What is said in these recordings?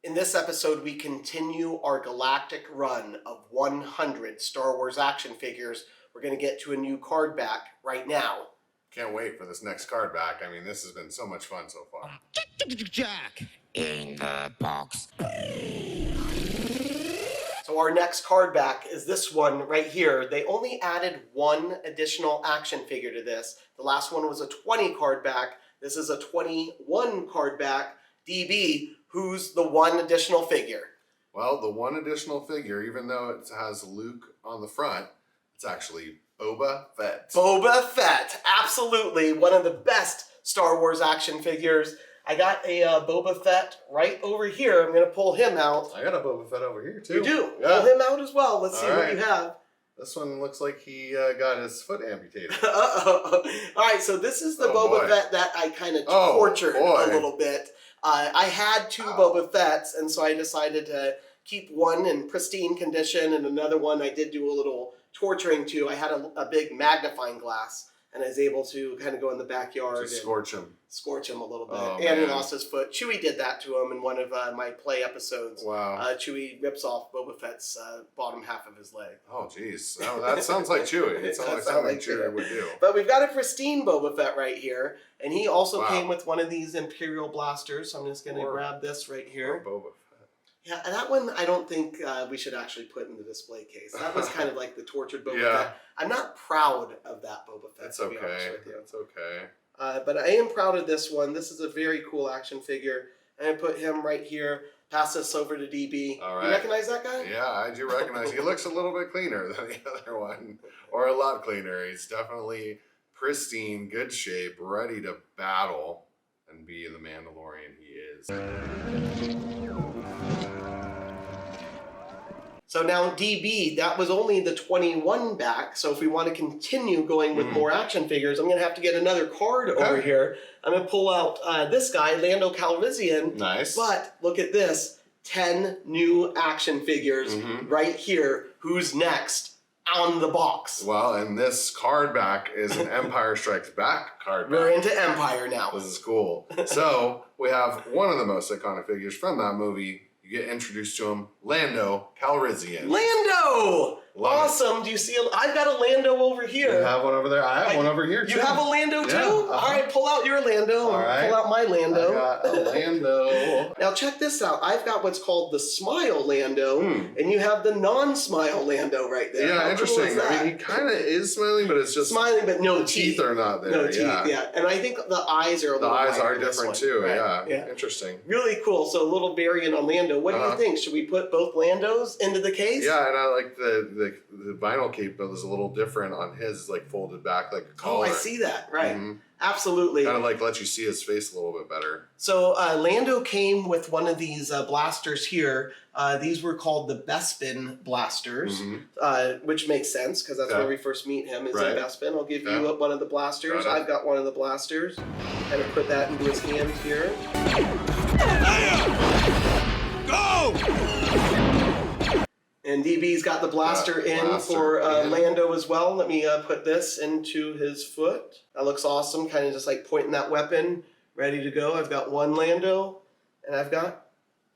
In this episode, we continue our galactic run of 100 Star Wars action figures. We're going to get to a new card back right now. Can't wait for this next card back. I mean, this has been so much fun so far. Jack in the box. So our next card back is this one right here. They only added one additional action figure to this. The last one was a 20 card back. This is a 21 card back. DB, who's the one additional figure? Well, the one additional figure, even though it has Luke on the front, it's actually Boba Fett. Boba Fett, absolutely. One of the best Star Wars action figures. I got a Boba Fett right over here. I'm going to pull him out. I got a Boba Fett over here, too. You do? Yeah. Pull him out as well. Let's see All what right. you have. This one looks like he got his foot amputated. Uh-oh. All right, so this is the Boba Fett that I kind of tortured a little bit. I had two Boba Fetts, and so I decided to keep one in pristine condition, and another one I did do a little torturing to. I had a big magnifying glass, and I was able to kind of go in the backyard Just scorch him. Scorch him a little bit. Oh, and he man. lost his foot. Chewie did that to him in one of my play episodes. Wow. Chewie rips off Boba Fett's bottom half of his leg. Oh, jeez. Oh, that sounds like Chewie. It sounds like something Chewie would do. But we've got a pristine Boba Fett right here. And he also Wow. came with one of these Imperial blasters. So I'm just going to grab this right here. Boba Fett. Yeah, and that one I don't think we should actually put in the display case. That was kind of like the tortured Boba Fett. I'm not proud of that Boba Fett. That's to be honest okay. with you. That's okay. But I am proud of this one. This is a very cool action figure. And I put him right here. Pass this over to DB. All right. You recognize that guy? Yeah, I do recognize. He looks a little bit cleaner than the other one. Or a lot cleaner. He's definitely pristine, good shape, ready to battle and be the Mandalorian he is. So now DB, that was only the 21 back. So if we want to continue going with more action figures, I'm going to have to get another card over here. I'm going to pull out this guy, Lando Calrissian. Nice. But look at this, 10 new action figures right here. Who's next on the box? Well, and this card back is an Empire Strikes Back card back. We're into Empire now. This is cool. So we have one of the most iconic figures from that movie. You get introduced to him, Lando Calrissian. Lando! Love awesome. Do you see? I got a Lando over here. You have one over there. I have one over here, too. You have a Lando, too? Yeah, All right, pull out your Lando. All right. Pull out my Lando. I got a Lando. Now, check this out. I've got what's called the Smile Lando, and you have the non-Smile Lando right there. Yeah, How interesting. Cool is that? I mean, he kind of is smiling, but it's just... Smiling, but no teeth. teeth are not there. No teeth, yeah. And I think the eyes are a little The eyes wider are in this different, one. too. Right. Yeah. Interesting. Really cool. So a little variant on Lando. What do you think? Should we put both Landos into the case? Yeah, and I like the vinyl cape, but was a little different on his, like folded back like a collar. Oh, I see that. Right. Absolutely. Kind of like let you see his face a little bit better. So Lando came with one of these blasters here. These were called the Bespin blasters, which makes sense because that's where we first meet him is a Bespin. I'll give you one of the blasters. I've got one of the blasters. Kind of put that into his hand here. Go! And DB's got the blaster for Lando as well. Let me put this into his foot. That looks awesome. Kind of just like pointing that weapon, ready to go. I've got one Lando, and I've got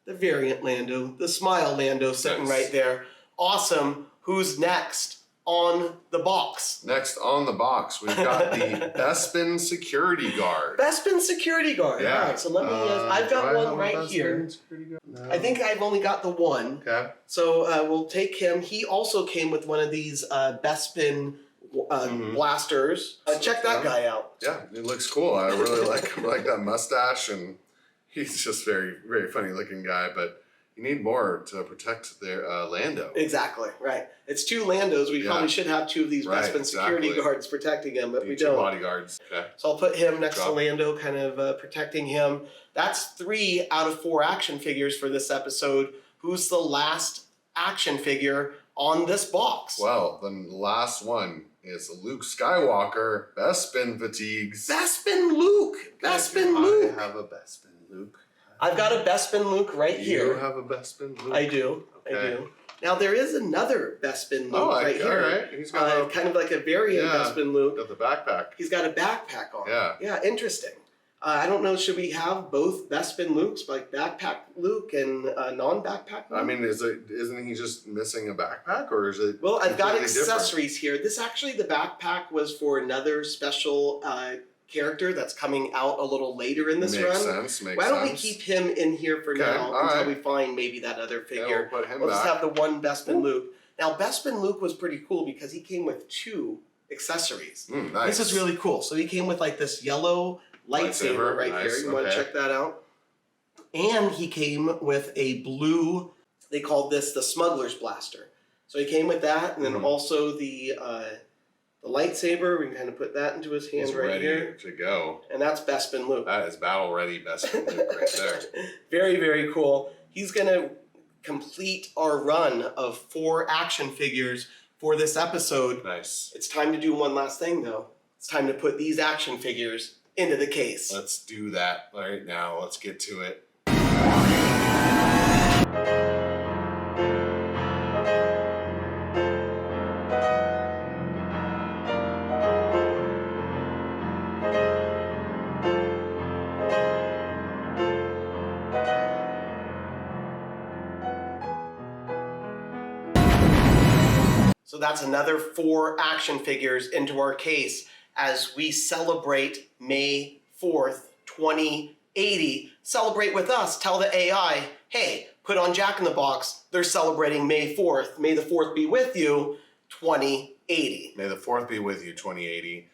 the variant Lando, the Smile Lando sitting right there. Awesome. Who's next on the box? Next on the box, we've got the Bespin Security Guard. Bespin Security Guard. Yeah. All right, so let me, I've got one right here. No. I think I've only got the one. Okay. So we'll take him. He also came with one of these Bespin blasters. Check that guy out. Yeah, it looks cool. I really like that mustache, and he's just very, very funny looking guy, but you need more to protect their Lando. Exactly, right. It's two Landos. We probably should have two of these Bespin security guards protecting him, but we don't. Bodyguards. Okay. So I'll put him next to Lando, kind of protecting him. That's 3 out of 4 action figures for this episode. Who's the last action figure on this box? Well, the last one is Luke Skywalker, Bespin fatigues. Bespin Luke! Bespin Luke! I have a Bespin Luke. I've got a Bespin Luke right here. You have a Bespin Luke? I do. Okay. I do. Now there is another Bespin Luke right here. All right. He's got kind of like a variant Bespin Luke. Got the backpack. He's got a backpack on. Yeah. Yeah, interesting. I don't know, should we have both Bespin Lukes, like backpack Luke and non-backpack Luke? I mean, isn't he just missing a backpack, or is it? Well, I've got completely accessories here. This actually, the backpack was for another special character that's coming out a little later in this run. Makes sense. Why don't we keep him in here for now until we find maybe that other figure? We'll put him We'll just back. have the one Bespin Luke. Now, Bespin Luke was pretty cool because he came with 2 accessories. Nice. This is really cool. So he came with like this yellow lightsaber right here. You want to check that out? And he came with a blue, they called this the Smuggler's Blaster. So he came with that, and then also the lightsaber. We can kind of put that into his hand. He's right ready here. to go. And that's Bespin Luke. That is battle ready Bespin Luke right there. Very, very cool. He's going to complete our run of 4 action figures for this episode. Nice. It's time to do one last thing, though. It's time to put these action figures into the case. Let's do that right now. Let's get to it. So that's another 4 action figures into our case as we celebrate May 4th, 2080. Celebrate with us. Tell the AI, hey, put on Jack in the Box. They're celebrating May 4th. May the 4th be with you, 2080. May the 4th be with you, 2080.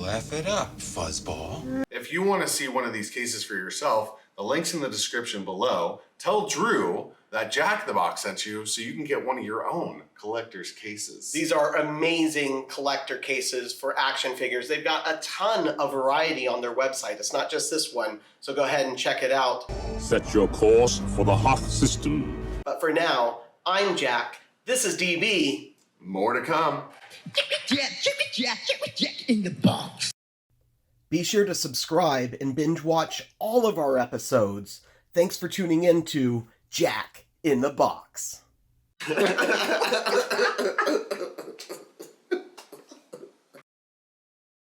Laugh it up, fuzzball. If you want to see one of these cases for yourself, the link's in the description below. Tell Drew that Jack in the Box sent you so you can get one of your own collector's cases. These are amazing collector cases for action figures. They've got a ton of variety on their website. It's not just this one, so go ahead and check it out. Set your course for the Hoth system. But for now, I'm Jack. This is DB. More to come. Jack in the box. Be sure to subscribe and binge watch all of our episodes. Thanks for tuning in to Jack in the Box.